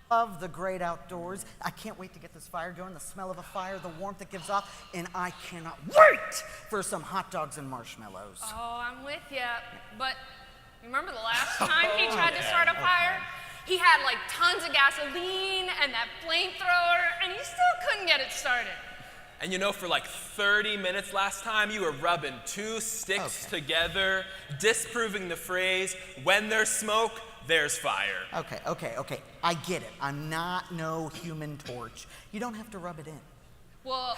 love the great outdoors. I can't wait to get this fire going, the smell of a fire, the warmth it gives off, and I cannot wait for some hot dogs and marshmallows. Oh, I'm with you. But remember the last time he tried to start a fire? He had like tons of gasoline and that flamethrower, and he still couldn't get it started. And you know, for like 30 minutes last time, you were rubbing two sticks together, disproving the phrase, when there's smoke, there's fire. Okay. I get it. I'm not no human torch. You don't have to rub it in. Well,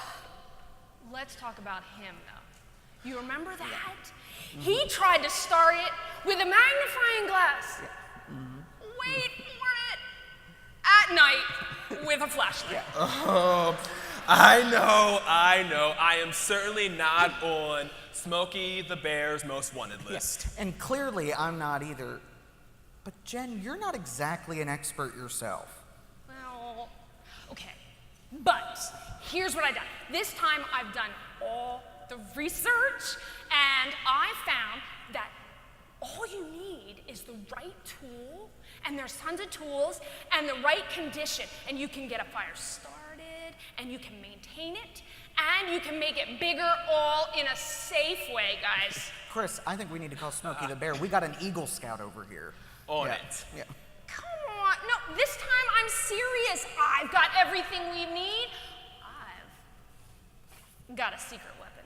let's talk about him, though. You remember that? He tried to start it with a magnifying glass. Wait for it. At night with a flashlight. Oh, I know. I am certainly not on Smokey the Bear's most wanted list. And clearly I'm not either. But Jen, you're not exactly an expert yourself. Well, okay. But here's what I've done. This time I've done all the research, and I found that all you need is the right tool, and there's tons of tools, and the right condition, and you can get a fire started, and you can maintain it, and you can make it bigger all in a safe way, guys. Chris, I think we need to call Smokey the Bear. We got an Eagle Scout over here. On it. Yeah. Come on. No, this time I'm serious. I've got everything we need. I've got a secret weapon.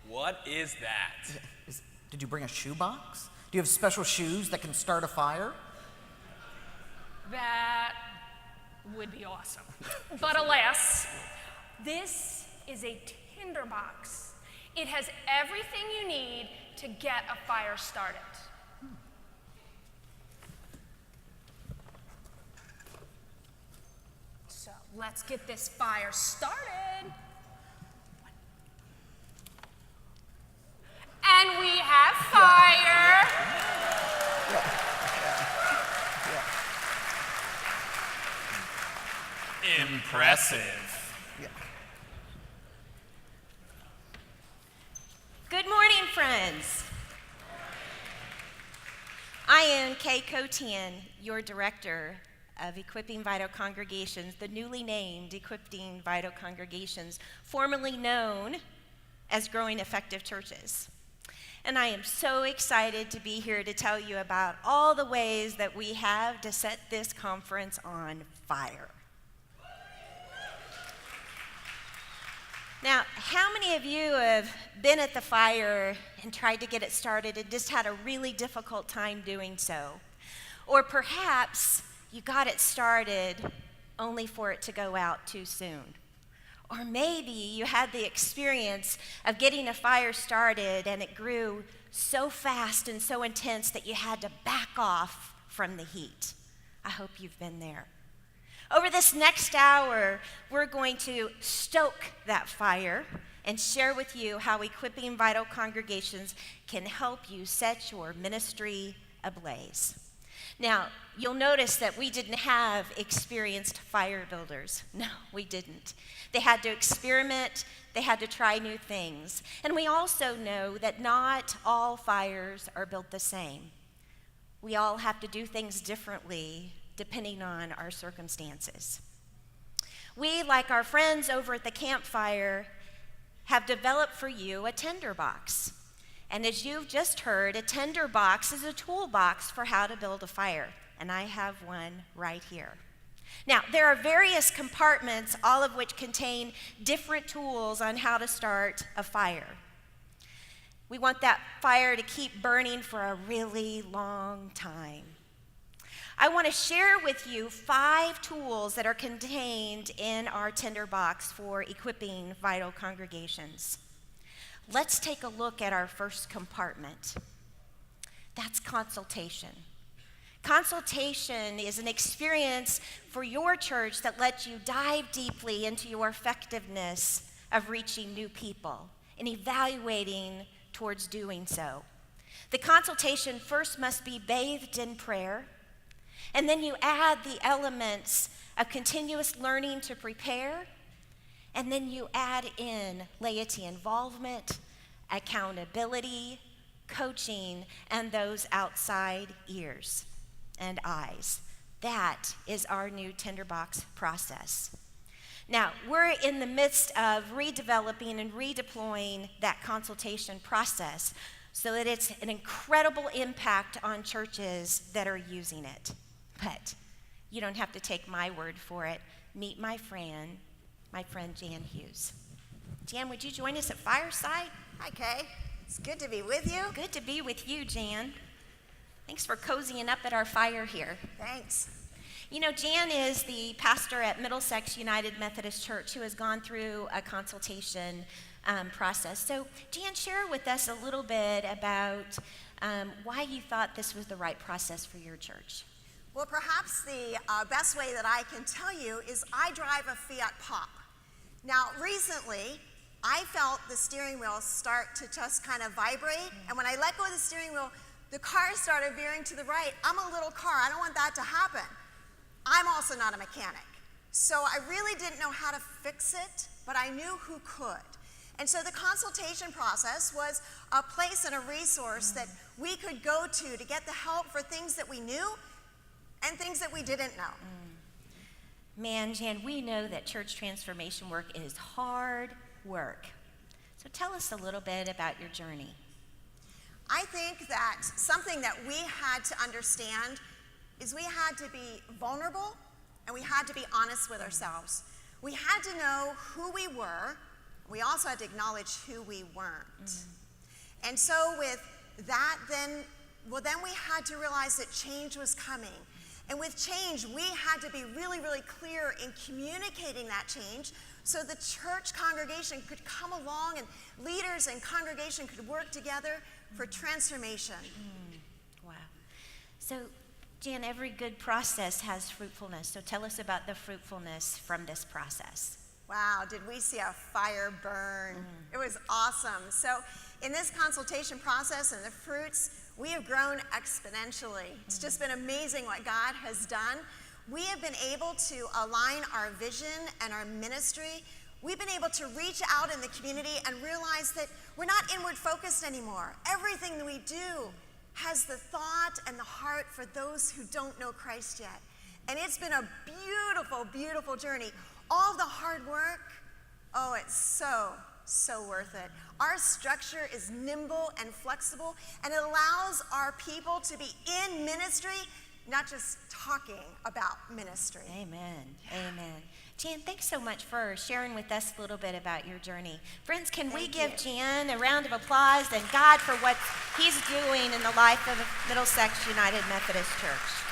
What is that? Did you bring a shoebox? Do you have special shoes that can start a fire? That would be awesome. But alas, this is a tinderbox. It has everything you need to get a fire started. So let's get this fire started. And we have fire. Impressive. Good morning, friends. I am Kay Cotian, your director of Equipping Vital Congregations, the newly named Equipping Vital Congregations, formerly known as Growing Effective Churches. And I am so excited to be here to tell you about all the ways that we have to set this conference on fire. Now, how many of you have been at the fire and tried to get it started and just had a really difficult time doing so? Or perhaps you got it started only for it to go out too soon. Or maybe you had the experience of getting a fire started and it grew so fast and so intense that you had to back off from the heat. I hope you've been there. Over this next hour, we're going to stoke that fire and share with you how Equipping Vital Congregations can help you set your ministry ablaze. Now, you'll notice that we didn't have experienced fire builders. No, we didn't. They had to experiment, they had to try new things. And we also know that not all fires are built the same. We all have to do things differently depending on our circumstances. We, like our friends over at the campfire, have developed for you a tinderbox. And as you've just heard, a tinderbox is a toolbox for how to build a fire. And I have one right here. Now, there are various compartments, all of which contain different tools on how to start a fire. We want that fire to keep burning for a really long time. I want to share with you 5 tools that are contained in our tinderbox for equipping vital congregations. Let's take a look at our first compartment. That's consultation. Consultation is an experience for your church that lets you dive deeply into your effectiveness of reaching new people and evaluating towards doing so. The consultation first must be bathed in prayer, and then you add the elements of continuous learning to prepare, and then you add in laity involvement, accountability, coaching, and those outside ears and eyes. That is our new tinderbox process. Now, we're in the midst of redeveloping and redeploying that consultation process so that it's an incredible impact on churches that are using it. But you don't have to take my word for it. Meet my friend Jan Hughes. Jan, would you join us at Fireside? Hi, Kay. It's good to be with you. Good to be with you, Jan. Thanks for cozying up at our fire here. Thanks. You know, Jan is the pastor at Middlesex United Methodist Church who has gone through a consultation process. So, Jan, share with us a little bit about why you thought this was the right process for your church. Well, perhaps the best way that I can tell you is I drive a Fiat Pop. Now, recently, I felt the steering wheel start to just kind of vibrate, and when I let go of the steering wheel, the car started veering to the right. I'm a little car. I don't want that to happen. I'm also not a mechanic. So I really didn't know how to fix it, but I knew who could. And so the consultation process was a place and a resource that we could go to get the help for things that we knew and things that we didn't know. Man, Jan, we know that church transformation work is hard work. So tell us a little bit about your journey. I think that something that we had to understand is we had to be vulnerable and we had to be honest with ourselves. We had to know who we were. We also had to acknowledge who we weren't. And so with that, then we had to realize that change was coming. And with change, we had to be really, really clear in communicating that change so the church congregation could come along and leaders and congregation could work together for transformation. Wow. So, Jan, every good process has fruitfulness. So tell us about the fruitfulness from this process. Wow, did we see a fire burn? It was awesome. So in this consultation process and the fruits, we have grown exponentially. It's just been amazing what God has done. We have been able to align our vision and our ministry. We've been able to reach out in the community and realize that we're not inward focused anymore. Everything that we do has the thought and the heart for those who don't know Christ yet. And it's been a beautiful, beautiful journey. All the hard work, oh, it's so worth it. Our structure is nimble and flexible, and it allows our people to be in ministry, not just talking about ministry. Amen. Amen. Jan, thanks so much for sharing with us a little bit about your journey. Friends, can we give Jan a round of applause and God for what he's doing in the life of Middlesex United Methodist Church?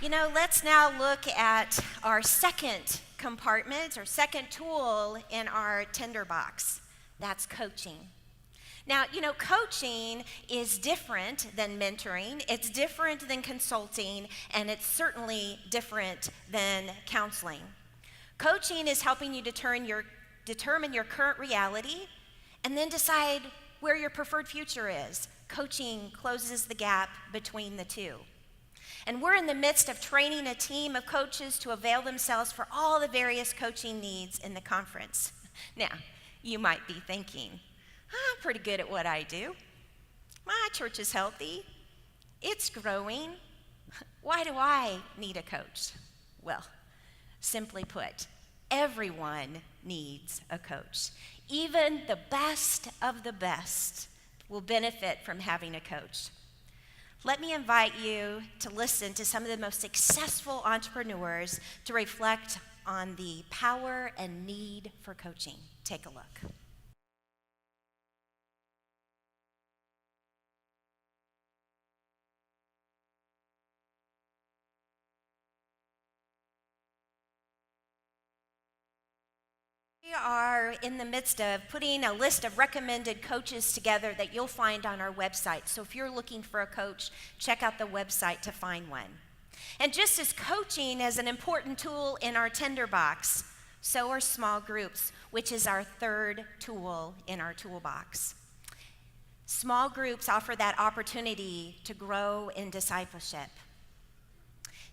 You know, let's now look at our second compartment or second tool in our tinderbox. That's coaching. Now, you know, coaching is different than mentoring, it's different than consulting, and it's certainly different than counseling. Coaching is helping you determine your current reality and then decide where your preferred future is. Coaching closes the gap between the two. And we're in the midst of training a team of coaches to avail themselves for all the various coaching needs in the conference. Now, you might be thinking, I'm pretty good at what I do. My church is healthy. It's growing. Why do I need a coach? Well, simply put, everyone needs a coach. Even the best of the best will benefit from having a coach. Let me invite you to listen to some of the most successful entrepreneurs to reflect on the power and need for coaching. Take a look. We are in the midst of putting a list of recommended coaches together that you'll find on our website. So if you're looking for a coach, check out the website to find one. And just as coaching is an important tool in our tinderbox, so are small groups, which is our third tool in our toolbox. Small groups offer that opportunity to grow in discipleship.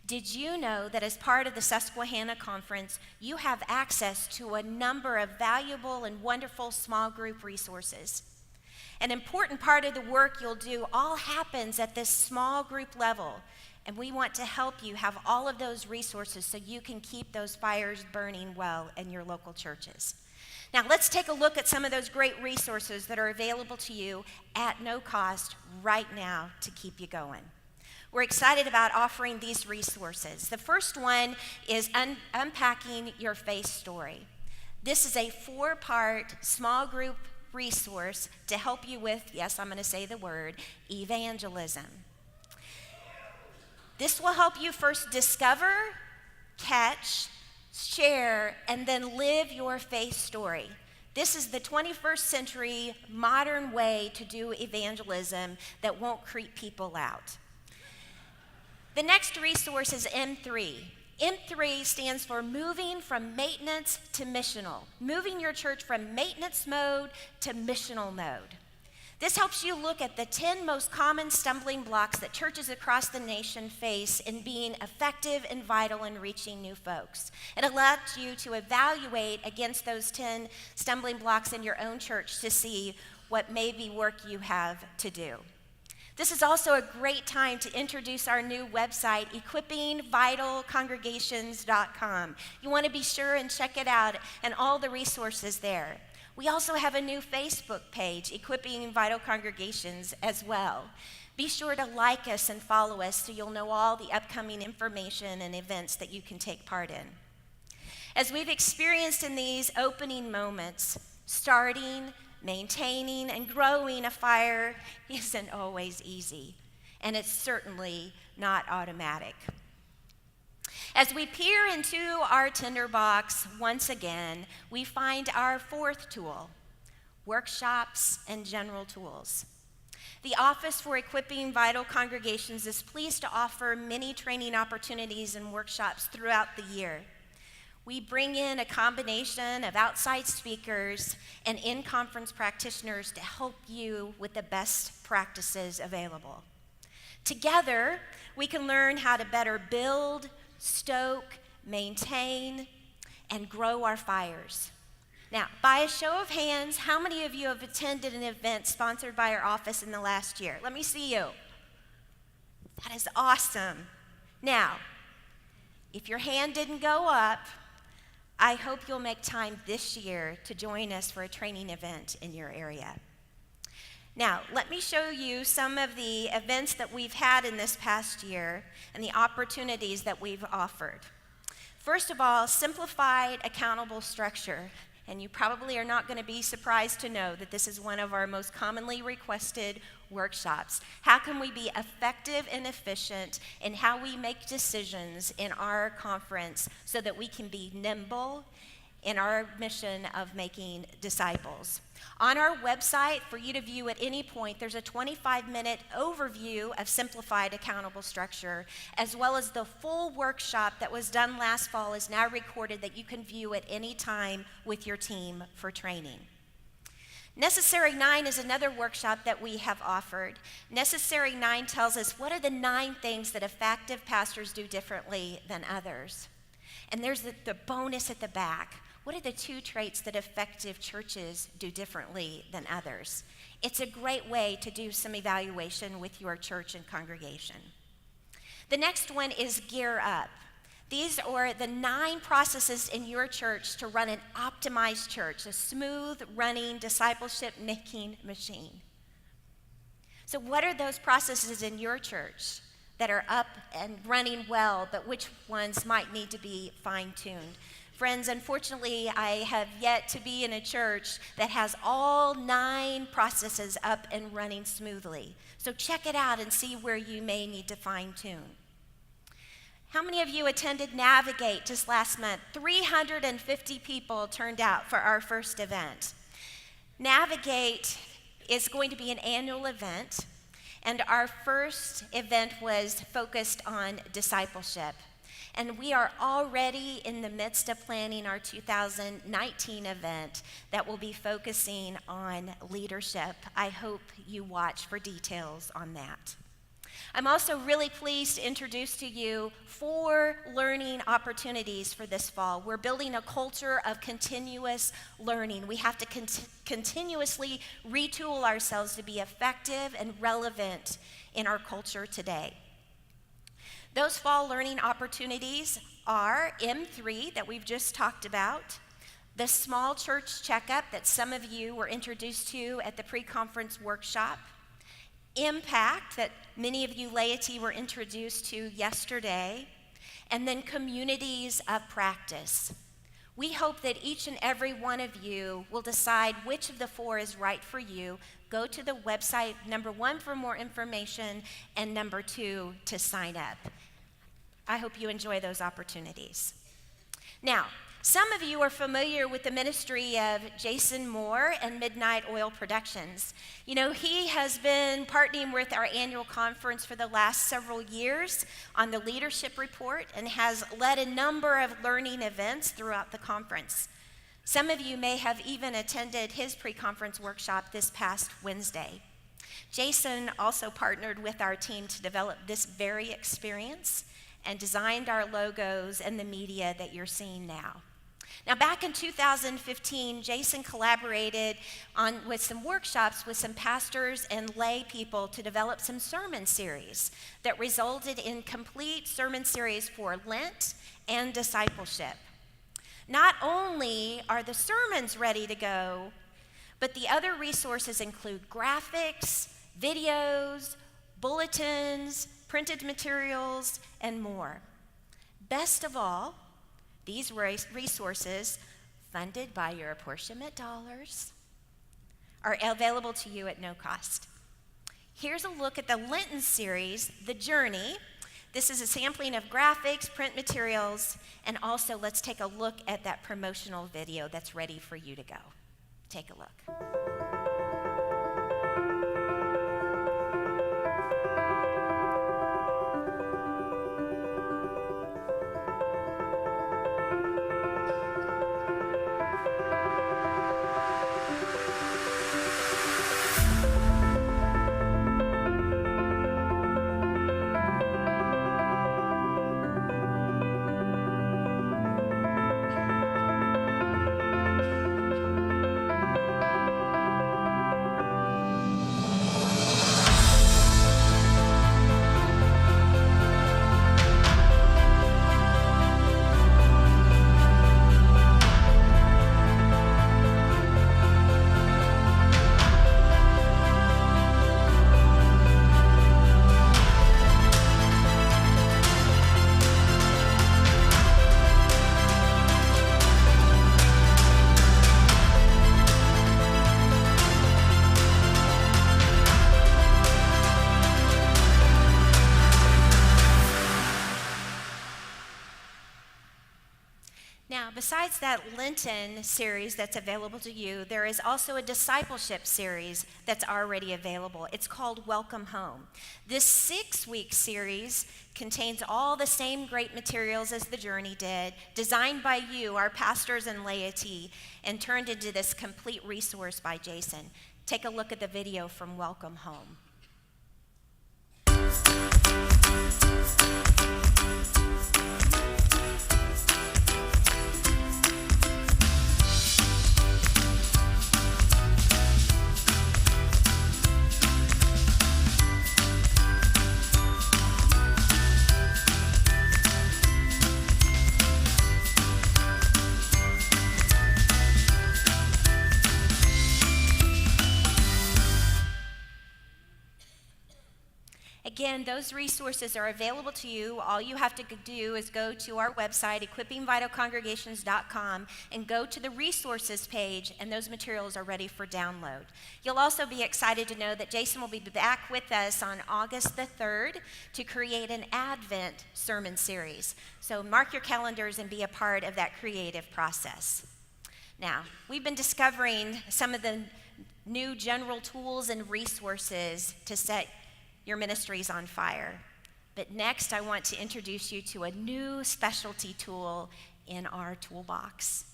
Did you know that as part of the Susquehanna Conference, you have access to a number of valuable and wonderful small group resources? An important part of the work you'll do all happens at this small group level, and we want to help you have all of those resources so you can keep those fires burning well in your local churches. Now, let's take a look at some of those great resources that are available to you at no cost right now to keep you going. We're excited about offering these resources. The first one is Unpacking Your Faith Story. This is a 4-part small group resource to help you with, yes, I'm going to say the word, evangelism. This will help you first discover, catch, share, and then live your faith story. This is the 21st century modern way to do evangelism that won't creep people out. The next resource is M3. M3 stands for Moving from Maintenance to Missional, moving your church from maintenance mode to missional mode. This helps you look at the 10 most common stumbling blocks that churches across the nation face in being effective and vital in reaching new folks. It allows you to evaluate against those 10 stumbling blocks in your own church to see what maybe work you have to do. This is also a great time to introduce our new website, equippingvitalcongregations.com. You want to be sure and check it out and all the resources there. We also have a new Facebook page, Equipping Vital Congregations, as well. Be sure to like us and follow us so you'll know all the upcoming information and events that you can take part in. As we've experienced in these opening moments, starting, maintaining, and growing a fire isn't always easy, and it's certainly not automatic. As we peer into our tinderbox once again, we find our 4th tool, workshops and general tools. The Office for Equipping Vital Congregations is pleased to offer many training opportunities and workshops throughout the year. We bring in a combination of outside speakers and in-conference practitioners to help you with the best practices available. Together, we can learn how to better build, stoke, maintain, and grow our fires. Now, by a show of hands, how many of you have attended an event sponsored by our office in the last year? Let me see you. That is awesome. Now, if your hand didn't go up, I hope you'll make time this year to join us for a training event in your area. Now, let me show you some of the events that we've had in this past year and the opportunities that we've offered. First of all, simplified accountable structure. And you probably are not going to be surprised to know that this is one of our most commonly requested workshops. How can we be effective and efficient in how we make decisions in our conference so that we can be nimble in our mission of making disciples? On our website, for you to view at any point, there's a 25-minute overview of simplified accountable structure, as well as the full workshop that was done last fall is now recorded that you can view at any time with your team for training. Necessary 9 is another workshop that we have offered. Necessary 9 tells us what are the 9 things that effective pastors do differently than others. And there's the bonus at the back. What are the 2 traits that effective churches do differently than others? It's a great way to do some evaluation with your church and congregation. The next one is Gear Up. These are the 9 processes in your church to run an optimized church, a smooth running discipleship-making machine. So what are those processes in your church that are up and running well, but which ones might need to be fine-tuned? Friends, unfortunately, I have yet to be in a church that has all 9 processes up and running smoothly. So check it out and see where you may need to fine-tune. How many of you attended Navigate just last month? 350 people turned out for our first event. Navigate is going to be an annual event, and our first event was focused on discipleship. And we are already in the midst of planning our 2019 event that will be focusing on leadership. I hope you watch for details on that. I'm also really pleased to introduce to you 4 learning opportunities for this fall. We're building a culture of continuous learning. We have to continuously retool ourselves to be effective and relevant in our culture today. Those fall learning opportunities are M3 that we've just talked about, the small church checkup that some of you were introduced to at the pre-conference workshop, Impact that many of you laity were introduced to yesterday, and then communities of practice. We hope that each and every one of you will decide which of the 4 is right for you. Go to the website, number 1, for more information, and number 2, to sign up. I hope you enjoy those opportunities. Now, some of you are familiar with the ministry of Jason Moore and Midnight Oil Productions. You know, he has been partnering with our annual conference for the last several years on the leadership report and has led a number of learning events throughout the conference. Some of you may have even attended his pre-conference workshop this past Wednesday. Jason also partnered with our team to develop this very experience and designed our logos and the media that you're seeing now. Now, back in 2015, Jason collaborated with some workshops with some pastors and lay people to develop some sermon series that resulted in complete sermon series for Lent and discipleship. Not only are the sermons ready to go, but the other resources include graphics, videos, bulletins, printed materials, and more. Best of all, these resources, funded by your apportionment dollars, are available to you at no cost. Here's a look at the Lenten series, The Journey. This is a sampling of graphics, print materials, and also let's take a look at that promotional video that's ready for you to go. Take a look. Besides that Lenten series that's available to you, there is also a discipleship series that's already available. It's called Welcome Home. This 6-week series contains all the same great materials as The Journey did, designed by you, our pastors and laity, and turned into this complete resource by Jason. Take a look at the video from Welcome Home. Again, those resources are available to you. All you have to do is go to our website, equippingvitalcongregations.com, and go to the resources page, and those materials are ready for download. You'll also be excited to know that Jason will be back with us on August the 3rd to create an Advent sermon series. So mark your calendars and be a part of that creative process. Now, we've been discovering some of the new general tools and resources to set your ministries on fire. But next, I want to introduce you to a new specialty tool in our toolbox.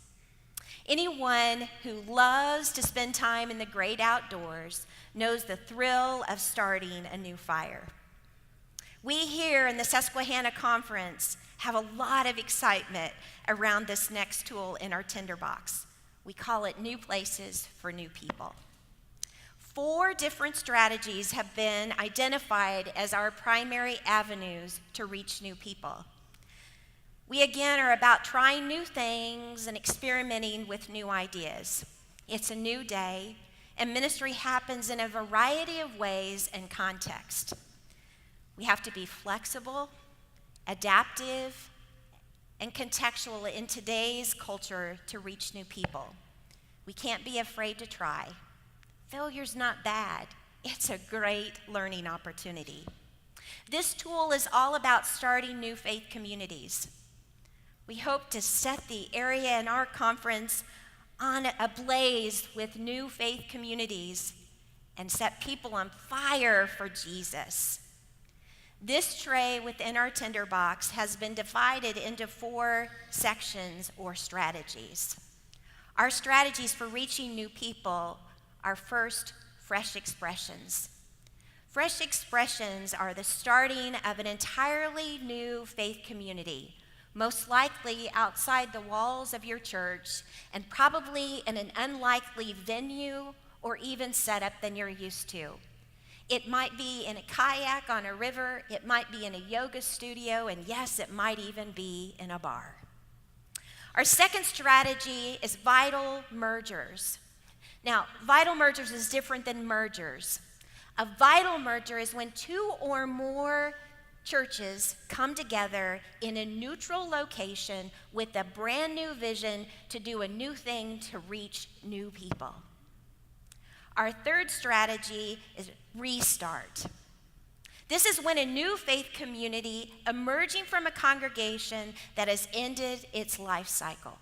Anyone who loves to spend time in the great outdoors knows the thrill of starting a new fire. We here in the Susquehanna Conference have a lot of excitement around this next tool in our tinderbox. We call it New Places for New People. 4 different strategies have been identified as our primary avenues to reach new people. We again are about trying new things and experimenting with new ideas. It's a new day, and ministry happens in a variety of ways and context. We have to be flexible, adaptive, and contextual in today's culture to reach new people. We can't be afraid to try. Failure's not bad. It's a great learning opportunity. This tool is all about starting new faith communities. We hope to set the area in our conference on a blaze with new faith communities and set people on fire for Jesus. This tray within our tinderbox has been divided into 4 sections or strategies. Our strategies for reaching new people are first, fresh expressions. Fresh expressions are the starting of an entirely new faith community, most likely outside the walls of your church and probably in an unlikely venue or even setup than you're used to. It might be in a kayak on a river, it might be in a yoga studio, and yes, it might even be in a bar. Our second strategy is vital mergers. Now, vital mergers is different than mergers. A vital merger is when 2 or more churches come together in a neutral location with a brand new vision to do a new thing to reach new people. Our third strategy is restart. This is when a new faith community emerging from a congregation that has ended its life cycle.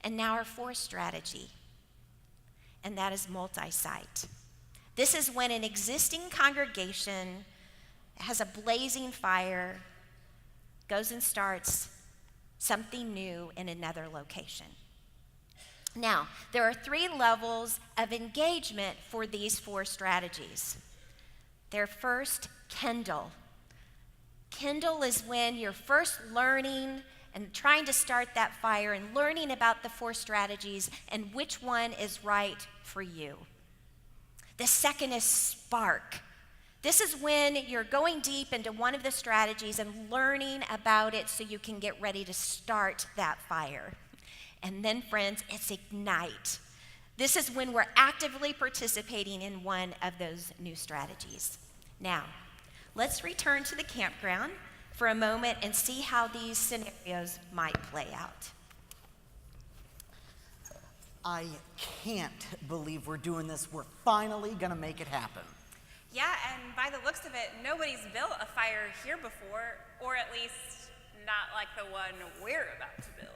And now our fourth strategy, and that is multi-site. This is when an existing congregation has a blazing fire, goes and starts something new in another location. Now, there are 3 levels of engagement for these 4 strategies. They're first, kindle. Kindle is when you're first learning and trying to start that fire and learning about the 4 strategies and which one is right for you. The second is spark. This is when you're going deep into one of the strategies and learning about it so you can get ready to start that fire. And then, friends, it's ignite. This is when we're actively participating in one of those new strategies. Now, let's return to the campground for a moment and see how these scenarios might play out. I can't believe we're doing this. We're finally gonna make it happen. Yeah, and by the looks of it, nobody's built a fire here before, or at least not like the one we're about to build.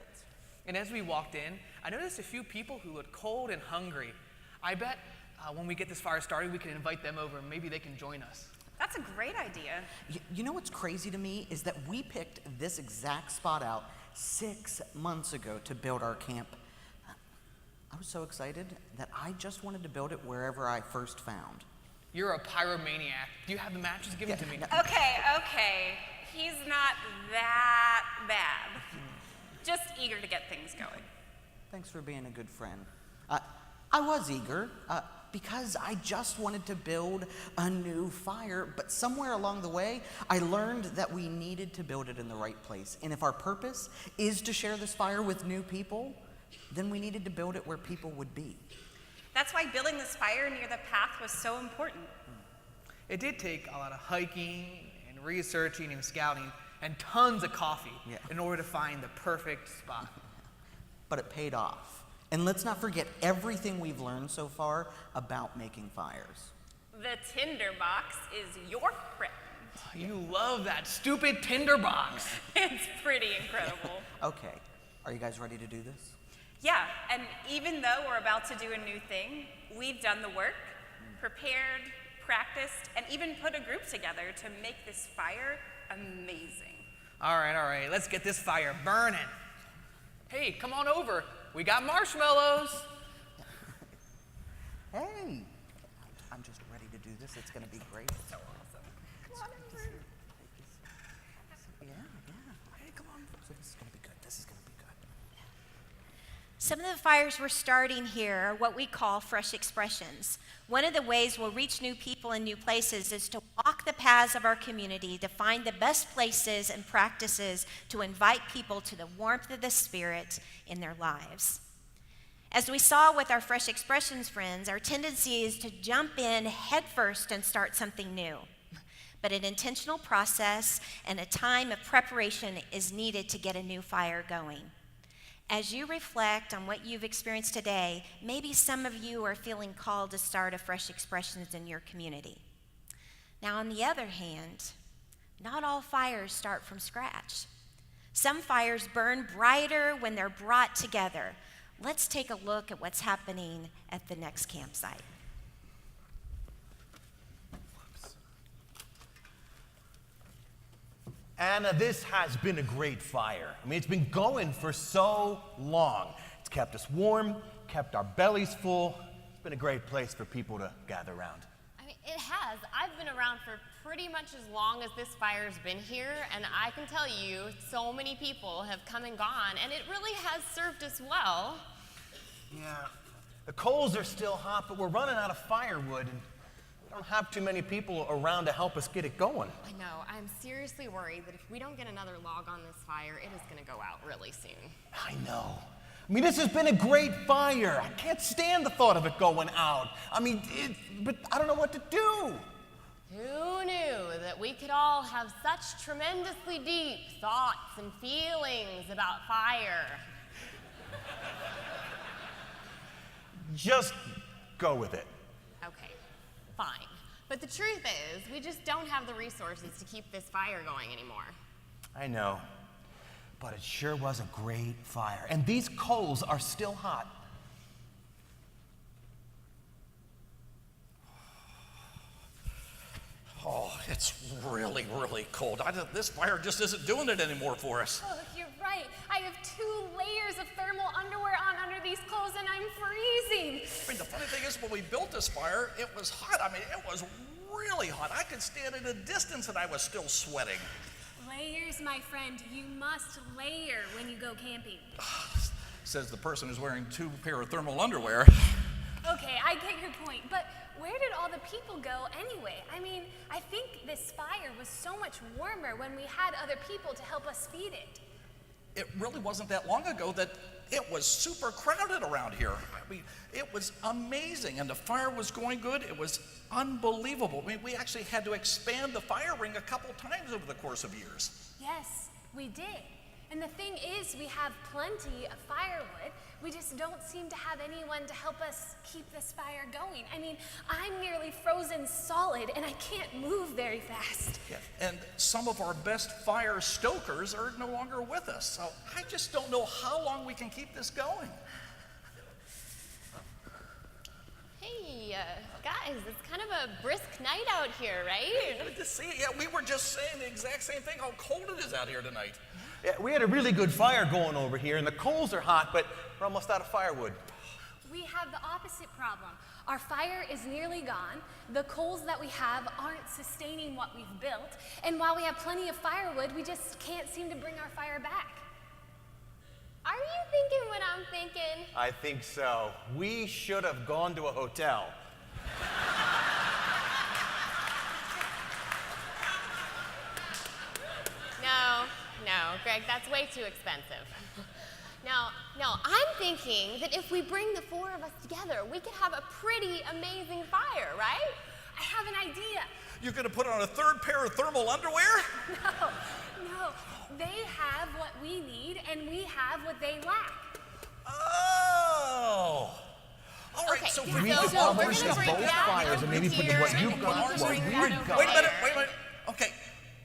And as we walked in, I noticed a few people who looked cold and hungry. I bet when we get this fire started, we can invite them over and maybe they can join us. That's a great idea. You know what's crazy to me is that we picked this exact spot out 6 months ago to build our camp. I was so excited that I just wanted to build it wherever I first found. You're a pyromaniac. Do you have the matches? Give it to me. Okay. He's not that bad. Just eager to get things going. Thanks for being a good friend. I was eager because I just wanted to build a new fire, but somewhere along the way, I learned that we needed to build it in the right place. And if our purpose is to share this fire with new people, then we needed to build it where people would be. That's why building this fire near the path was so important. It did take a lot of hiking and researching and scouting and tons of coffee in order to find the perfect spot. But it paid off. And let's not forget everything we've learned so far about making fires. The tinderbox is your friend. You love that stupid tinderbox. It's pretty incredible. Okay, are you guys ready to do this? Yeah, and even though we're about to do a new thing, we've done the work, prepared, practiced, and even put a group together to make this fire amazing. All right, let's get this fire burning. Hey, come on over. We got marshmallows. Hey, I'm just ready to do this. It's gonna be great. So awesome. Yeah, yeah. Hey, come on. So this is gonna be good. This is gonna be good. Some of the fires we're starting here are what we call fresh expressions. One of the ways we'll reach new people in new places is to walk the paths of our community to find the best places and practices to invite people to the warmth of the Spirit in their lives. As we saw with our Fresh Expressions friends, our tendency is to jump in headfirst and start something new. But an intentional process and a time of preparation is needed to get a new fire going. As you reflect on what you've experienced today, maybe some of you are feeling called to start a Fresh Expressions in your community. Now, on the other hand, not all fires start from scratch. Some fires burn brighter when they're brought together. Let's take a look at what's happening at the next campsite. Anna, this has been a great fire. I mean, it's been going for so long. It's kept us warm, kept our bellies full. It's been a great place for people to gather around. I mean, it has. I've been around for pretty much as long as this fire's been here, and I can tell you, so many people have come and gone, and it really has served us well. Yeah, the coals are still hot, but we're running out of firewood, and we don't have too many people around to help us get it going. I know. I'm seriously worried that if we don't get another log on this fire, it is going to go out really soon. I know. I mean, this has been a great fire. I can't stand the thought of it going out. I mean, but I don't know what to do. Who knew that we could all have such tremendously deep thoughts and feelings about fire? Just go with it. Okay, fine. But the truth is, we just don't have the resources to keep this fire going anymore. I know, but it sure was a great fire. And these coals are still hot. Oh, it's really, really cold. This fire just isn't doing it anymore for us. Oh, you're right. I have 2 layers of thermal underwear on under these clothes and I'm freezing. I mean, the funny thing is, when we built this fire, it was hot. I mean, it was really hot. I could stand at a distance and I was still sweating. Layers, my friend. You must layer when you go camping. Says the person who's wearing 2 pair of thermal underwear. Okay, I get your point, but where did all the people go anyway? I mean, I think this fire was so much warmer when we had other people to help us feed it. It really wasn't that long ago that it was super crowded around here. I mean, it was amazing, and the fire was going good. It was unbelievable. I mean, we actually had to expand the fire ring a couple times over the course of years. Yes, we did. And the thing is, we have plenty of firewood. We just don't seem to have anyone to help us keep this fire going. I mean, I'm nearly frozen solid and I can't move very fast. Yeah, and some of our best fire stokers are no longer with us. So I just don't know how long we can keep this going. Hey, guys, it's kind of a brisk night out here, right? Good to see you. Yeah, we were just saying the exact same thing, how cold it is out here tonight. Yeah, we had a really good fire going over here, and the coals are hot, but we're almost out of firewood. We have the opposite problem. Our fire is nearly gone. The coals that we have aren't sustaining what we've built. And while we have plenty of firewood, we just can't seem to bring our fire back. Are you thinking what I'm thinking? I think so. We should have gone to a hotel. No, Greg, that's way too expensive. No, I'm thinking that if we bring the 4 of us together, we could have a pretty amazing fire, right? I have an idea. You're gonna put on a 3rd pair of thermal underwear? No. They have what we need and we have what they lack. Oh! All right, Okay, so yeah, we We So- could so we're almost gonna get bring both that fires and maybe put here, what and you've then got, we'll what bring we've that got. over Wait a minute, there. wait a minute. Okay,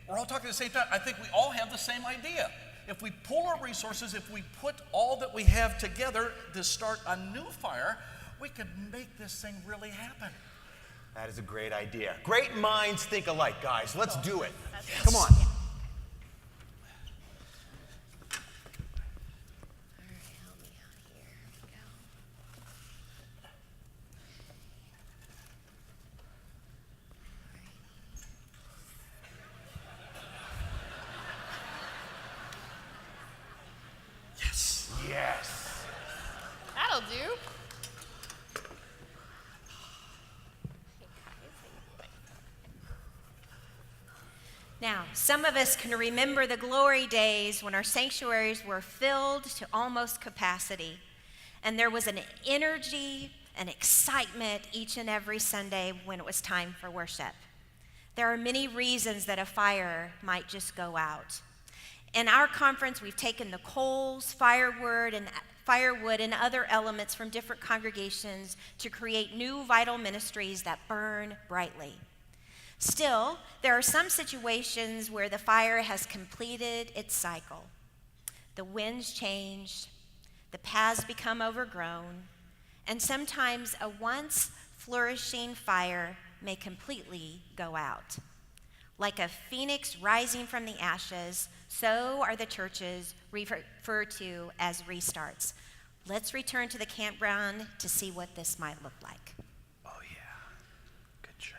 we're all talking at the same time. I think we all have the same idea. If we pull our resources, if we put all that we have together to start a new fire, we could make this thing really happen. That is a great idea. Great minds think alike, guys. Let's do it. Yes. Come on. All right, help me out here. Here we go. Now, some of us can remember the glory days when our sanctuaries were filled to almost capacity, and there was an energy and excitement each and every Sunday when it was time for worship. There are many reasons that a fire might just go out. In our conference, we've taken the coals, firewood, and other elements from different congregations to create new vital ministries that burn brightly. Still, there are some situations where the fire has completed its cycle. The winds change, the paths become overgrown, and sometimes a once flourishing fire may completely go out. Like a phoenix rising from the ashes, so are the churches referred to as restarts. Let's return to the campground to see what this might look like. Oh, yeah. Good shirt.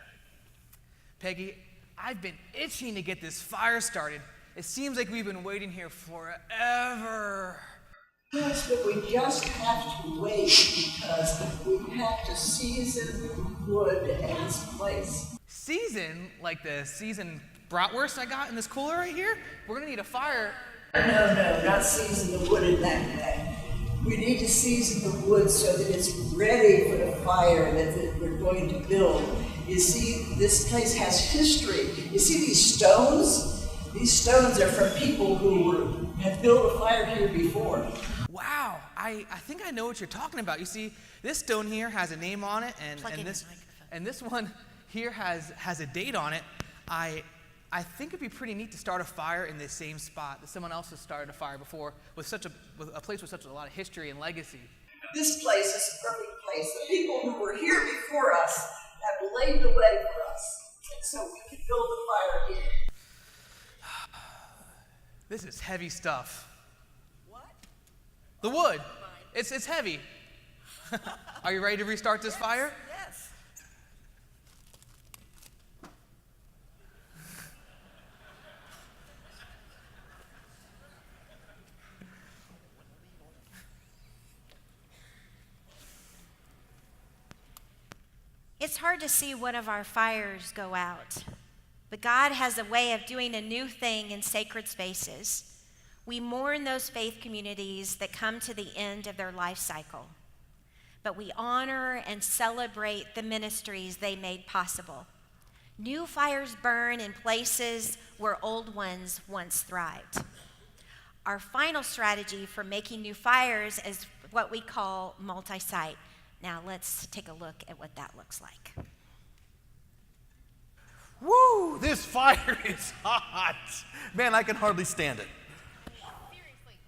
Peggy, I've been itching to get this fire started. It seems like we've been waiting here forever. Yes, but we just have to wait because we have to season the wood and its place. Season? Like the seasoned bratwurst I got in this cooler right here? We're gonna need a fire. No, not season the wood in that way. We need to season the wood so that it's ready for the fire that we're going to build. You see, this place has history. You see these stones? These stones are from people who have built a fire here before. Wow, I think I know what you're talking about. You see, this stone here has a name on it, and this one here has a date on it. I think it'd be pretty neat to start a fire in this same spot that someone else has started a fire before with a place with such a lot of history and legacy. This place is a perfect place. The people who were here before us have laid the way for us, and so we can build the fire here. This is heavy stuff. What? The wood. It's heavy. Are you ready to restart this fire? Yes. It's hard to see one of our fires go out, but God has a way of doing a new thing in sacred spaces. We mourn those faith communities that come to the end of their life cycle, but we honor and celebrate the ministries they made possible. New fires burn in places where old ones once thrived. Our final strategy for making new fires is what we call multi-site. Now let's take a look at what that looks like. Woo! This fire is hot. Man, I can hardly stand it. Seriously.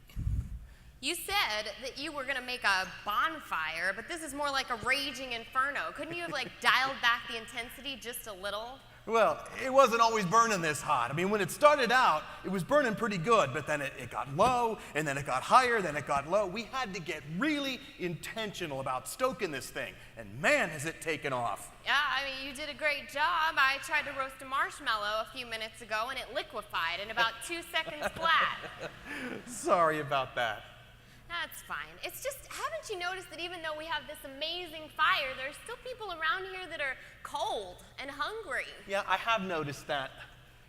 You said that you were going to make a bonfire, but this is more like a raging inferno. Couldn't you have dialed back the intensity just a little? Well, it wasn't always burning this hot. I mean, when it started out, it was burning pretty good, but then it got low, and then it got higher, then it got low. We had to get really intentional about stoking this thing, and man, has it taken off. Yeah, I mean, you did a great job. I tried to roast a marshmallow a few minutes ago, and it liquefied in about 2 seconds flat. Sorry about that. That's fine. It's just, haven't you noticed that even though we have this amazing fire, there's still people around here that are cold and hungry? Yeah, I have noticed that.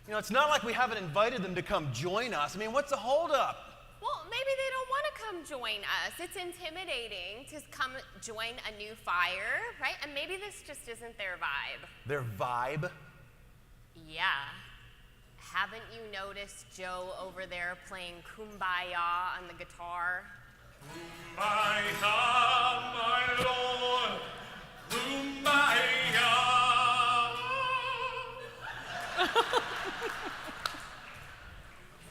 You know, it's not like we haven't invited them to come join us. I mean, what's the holdup? Well, maybe they don't want to come join us. It's intimidating to come join a new fire, right? And maybe this just isn't their vibe. Their vibe? Yeah. Haven't you noticed Joe over there playing Kumbaya on the guitar? Kumbaya, my Lord, Kumbaya.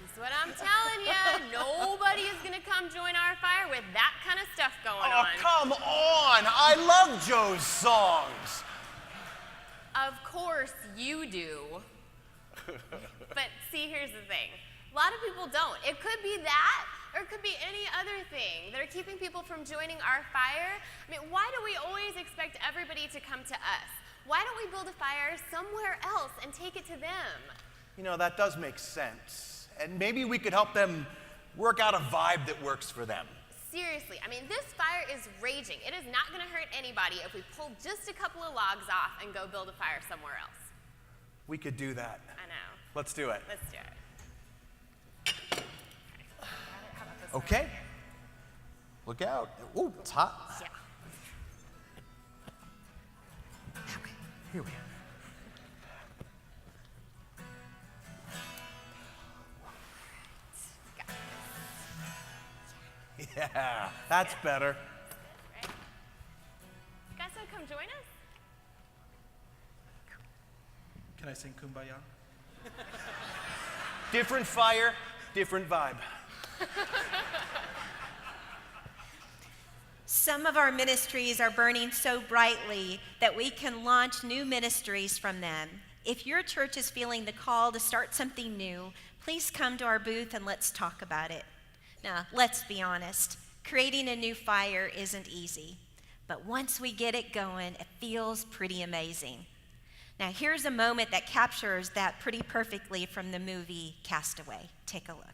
This is what I'm telling you. Nobody is going to come join our fire with that kind of stuff going on. Oh, come on. I love Joe's songs. Of course you do. But see, here's the thing. A lot of people don't. It could be that, or it could be any other thing that are keeping people from joining our fire. I mean, why do we always expect everybody to come to us? Why don't we build a fire somewhere else and take it to them? You know, that does make sense. And maybe we could help them work out a vibe that works for them. Seriously, I mean, this fire is raging. It is not going to hurt anybody if we pull just a couple of logs off and go build a fire somewhere else. We could do that. I know. Let's do it. Let's do it. Okay. Look out. Ooh, it's hot. Yeah. Here we go. Yeah, that's better. You guys want to come join us? Can I sing Kumbaya? Different fire, different vibe. Some of our ministries are burning so brightly that we can launch new ministries from them. If your church is feeling the call to start something new, please come to our booth and let's talk about it. Now, let's be honest, creating a new fire isn't easy, but once we get it going, it feels pretty amazing. Now, here's a moment that captures that pretty perfectly from the movie Castaway. Take a look.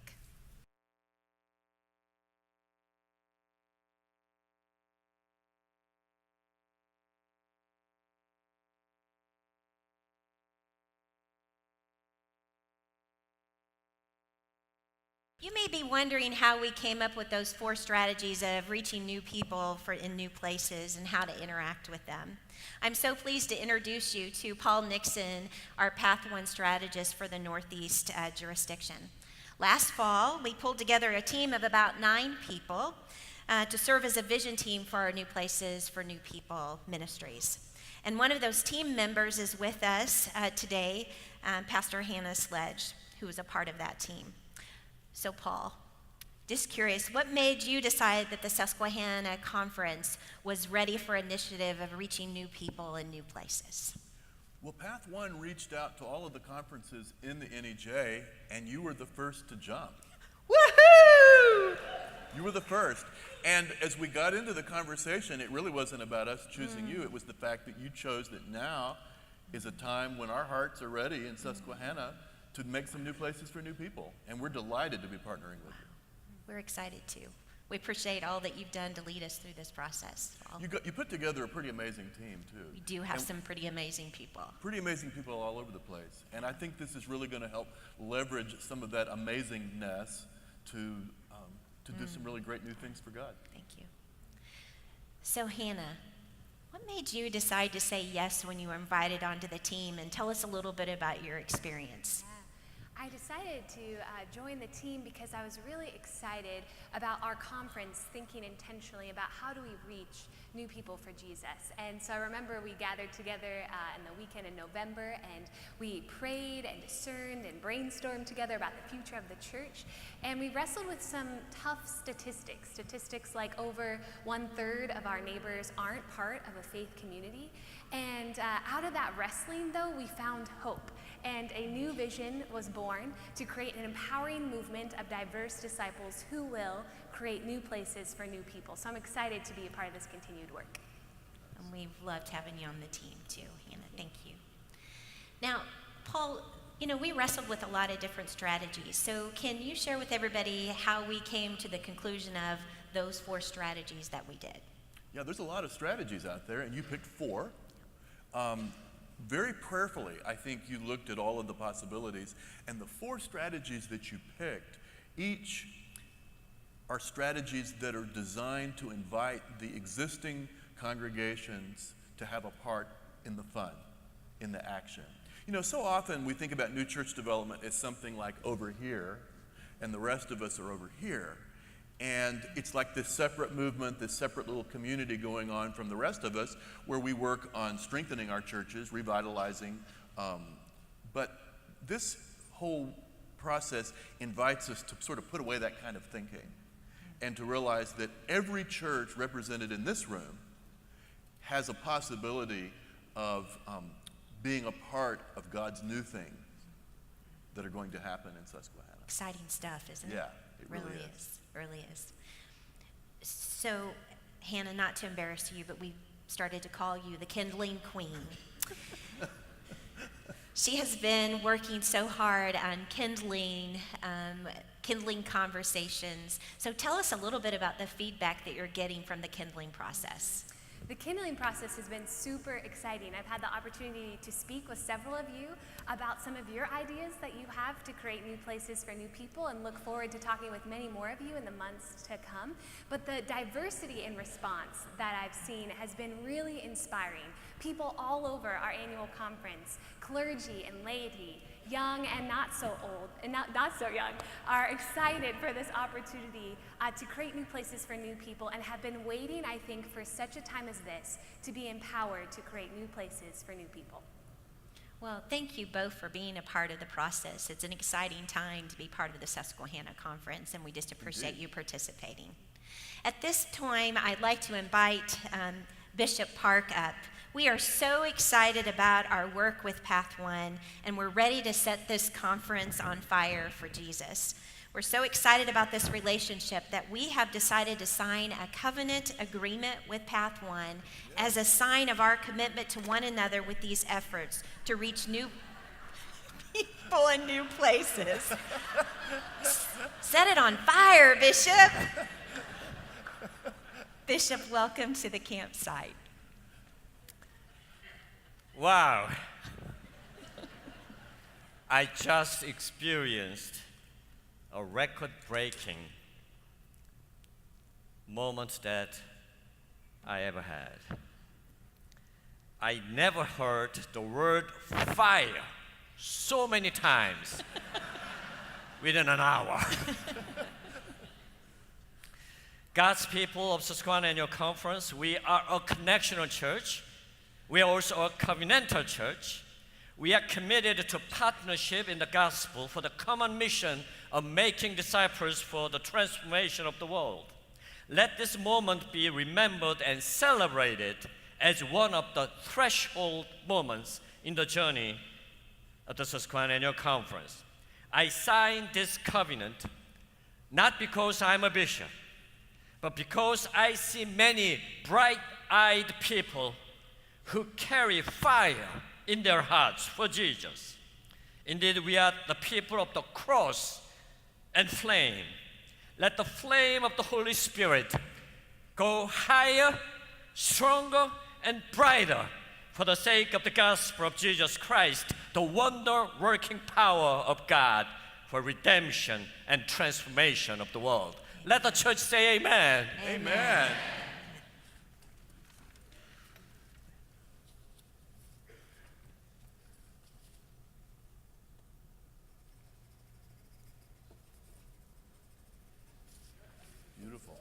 You may be wondering how we came up with those 4 strategies of reaching new people in new places and how to interact with them. I'm so pleased to introduce you to Paul Nixon, our Path 1 strategist for the Northeast jurisdiction. Last fall, we pulled together a team of about 9 people to serve as a vision team for our New Places for New People ministries. And one of those team members is with us today, Pastor Hannah Sledge, who is a part of that team. So Paul, just curious, what made you decide that the Susquehanna Conference was ready for initiative of reaching new people and new places? Well, Path 1 reached out to all of the conferences in the NEJ, and you were the first to jump. Woohoo! You were the first. And as we got into the conversation, it really wasn't about us choosing you. It was the fact that you chose that now is a time when our hearts are ready in Susquehanna to make some new places for new people. And we're delighted to be partnering with you. We're excited too. We appreciate all that you've done to lead us through this process. You put together a pretty amazing team, too. We do have some pretty amazing people. Pretty amazing people all over the place. And I think this is really going to help leverage some of that amazingness to do some really great new things for God. Thank you. So Hannah, what made you decide to say yes when you were invited onto the team? And tell us a little bit about your experience. I decided to join the team because I was really excited about our conference, thinking intentionally about how do we reach new people for Jesus. And so I remember we gathered together in the weekend in November, and we prayed and discerned and brainstormed together about the future of the church. And we wrestled with some tough statistics like over 1/3 of our neighbors aren't part of a faith community. And out of that wrestling, though, we found hope. And a new vision was born to create an empowering movement of diverse disciples who will create new places for new people. So I'm excited to be a part of this continued work. And we've loved having you on the team too, Hannah. Thank you. Now, Paul, we wrestled with a lot of different strategies. So can you share with everybody how we came to the conclusion of those 4 strategies that we did? Yeah, there's a lot of strategies out there, and you picked 4. Very prayerfully, I think you looked at all of the possibilities, and the 4 strategies that you picked, each are strategies that are designed to invite the existing congregations to have a part in the fun, in the action. So often we think about new church development as something like over here, and the rest of us are over here. And it's like this separate movement, this separate little community going on from the rest of us, where we work on strengthening our churches, revitalizing. But this whole process invites us to sort of put away that kind of thinking and to realize that every church represented in this room has a possibility of being a part of God's new things that are going to happen in Susquehanna. Exciting stuff, isn't it? Yeah, it really is. Really is. So, Hannah, not to embarrass you, but we started to call you the Kindling Queen. She has been working so hard on kindling conversations. So tell us a little bit about the feedback that you're getting from the kindling process. The kindling process has been super exciting. I've had the opportunity to speak with several of you about some of your ideas that you have to create new places for new people, and look forward to talking with many more of you in the months to come. But the diversity in response that I've seen has been really inspiring. People all over our annual conference, clergy and laity, young and not so old, and not so young, are excited for this opportunity to create new places for new people, and have been waiting, I think, for such a time as this to be empowered to create new places for new people. Well, thank you both for being a part of the process. It's an exciting time to be part of the Susquehanna Conference, and we just appreciate you participating. At this time, I'd like to invite Bishop Park up. We are so excited about our work with Path One, and we're ready to set this conference on fire for Jesus. We're so excited about this relationship that we have decided to sign a covenant agreement with Path One as a sign of our commitment to one another with these efforts to reach new people in new places. Set it on fire, Bishop. Bishop, welcome to the campsite. Wow. I just experienced a record-breaking moment that I ever had. I never heard the word fire so many times within an hour. God's people of Susquehanna Annual Conference, we are a connectional church. We are also a covenantal church. We are committed to partnership in the gospel for the common mission of making disciples for the transformation of the world. Let this moment be remembered and celebrated as one of the threshold moments in the journey of the Susquehanna Annual Conference. I signed this covenant not because I'm a bishop, but because I see many bright-eyed people who carry fire in their hearts for Jesus. Indeed, we are the people of the cross and flame. Let the flame of the Holy Spirit go higher, stronger, and brighter for the sake of the gospel of Jesus Christ, the wonder-working power of God for redemption and transformation of the world. Let the church say amen. Amen. Beautiful.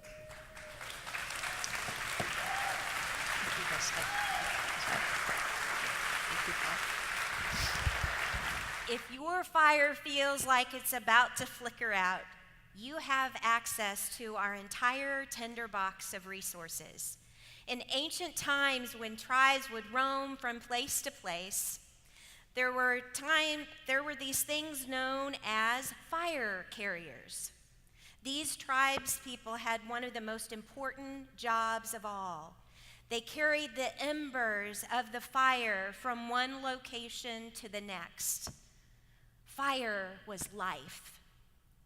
If your fire feels like it's about to flicker out, you have access to our entire tinderbox of resources. In ancient times, when tribes would roam from place to place, there were these things known as fire carriers. These tribes people had one of the most important jobs of all. They carried the embers of the fire from one location to the next. Fire was life.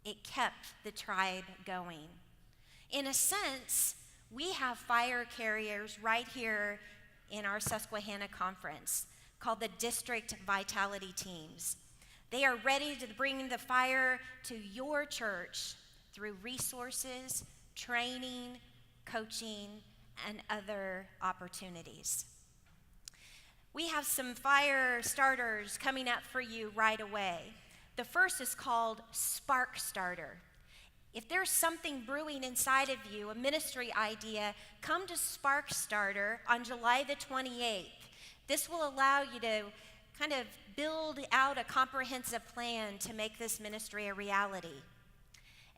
It kept the tribe going. In a sense, we have fire carriers right here in our Susquehanna Conference called the District Vitality Teams. They are ready to bring the fire to your church through resources, training, coaching, and other opportunities. We have some fire starters coming up for you right away. The first is called Spark Starter. If there's something brewing inside of you, a ministry idea, come to Spark Starter on July the 28th. This will allow you to kind of build out a comprehensive plan to make this ministry a reality.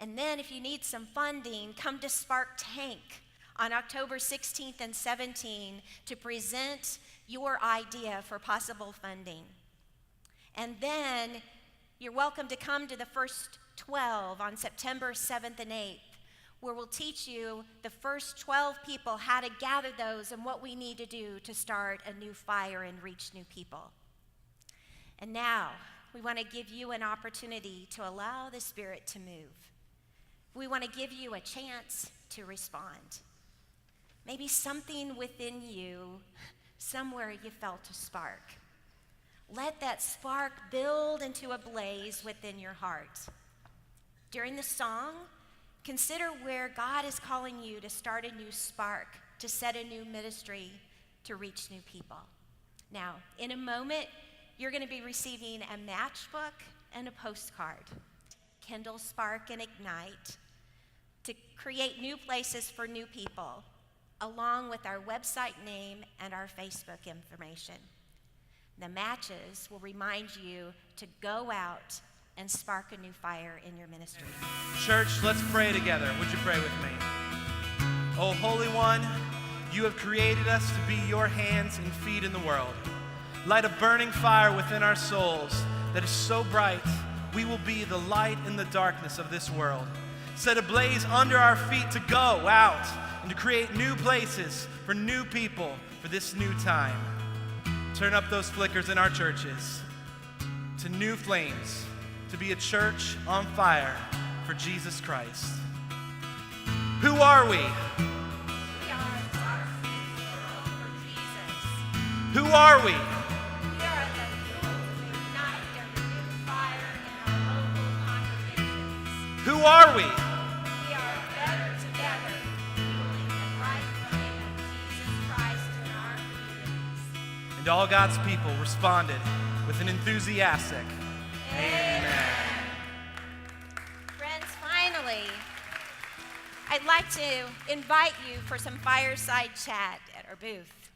And then if you need some funding, come to Spark Tank on October 16th and 17th to present your idea for possible funding. And then you're welcome to come to the first 12 on September 7th and 8th, where we'll teach you, the first 12 people, how to gather those and what we need to do to start a new fire and reach new people. And now, we want to give you an opportunity to allow the Spirit to move. We want to give you a chance to respond. Maybe something within you, somewhere you felt a spark. Let that spark build into a blaze within your heart. During the song, consider where God is calling you to start a new spark, to set a new ministry, to reach new people. Now, in a moment, you're going to be receiving a matchbook and a postcard. Kindle, spark, and ignite to create new places for new people, along with our website name and our Facebook information. The matches will remind you to go out and spark a new fire in your ministry. Church, let's pray together. Would you pray with me? Oh, Holy One, you have created us to be your hands and feet in the world. Light a burning fire within our souls that is so bright, we will be the light in the darkness of this world. Set a blaze under our feet to go out and to create new places for new people for this new time. Turn up those flickers in our churches to new flames, to be a church on fire for Jesus Christ. Who are we? We are a fire for Jesus. Who are we? We are the tools to ignite a renewed fire in our local congregations. Who are we? We are better together, fueling the bright flame of Jesus Christ in our communities. And all God's people responded with an enthusiastic Amen. Friends, finally, I'd like to invite you for some fireside chat at our booth.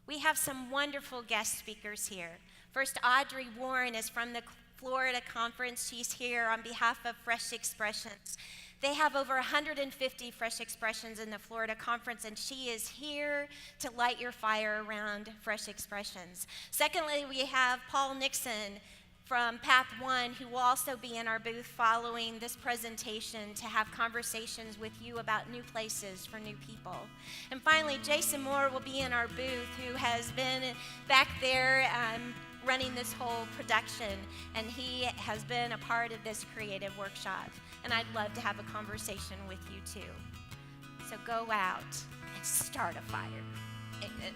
We have some wonderful guest speakers here. First, Audrey Warren is from the Florida Conference. She's here on behalf of Fresh Expressions. They have over 150 Fresh Expressions in the Florida Conference, and she is here to light your fire around Fresh Expressions. Secondly, we have Paul Nixon from Path One, who will also be in our booth following this presentation to have conversations with you about new places for new people. And finally, Jason Moore will be in our booth, who has been back there running this whole production, and he has been a part of this creative workshop. And I'd love to have a conversation with you too. So go out and start a fire. Amen.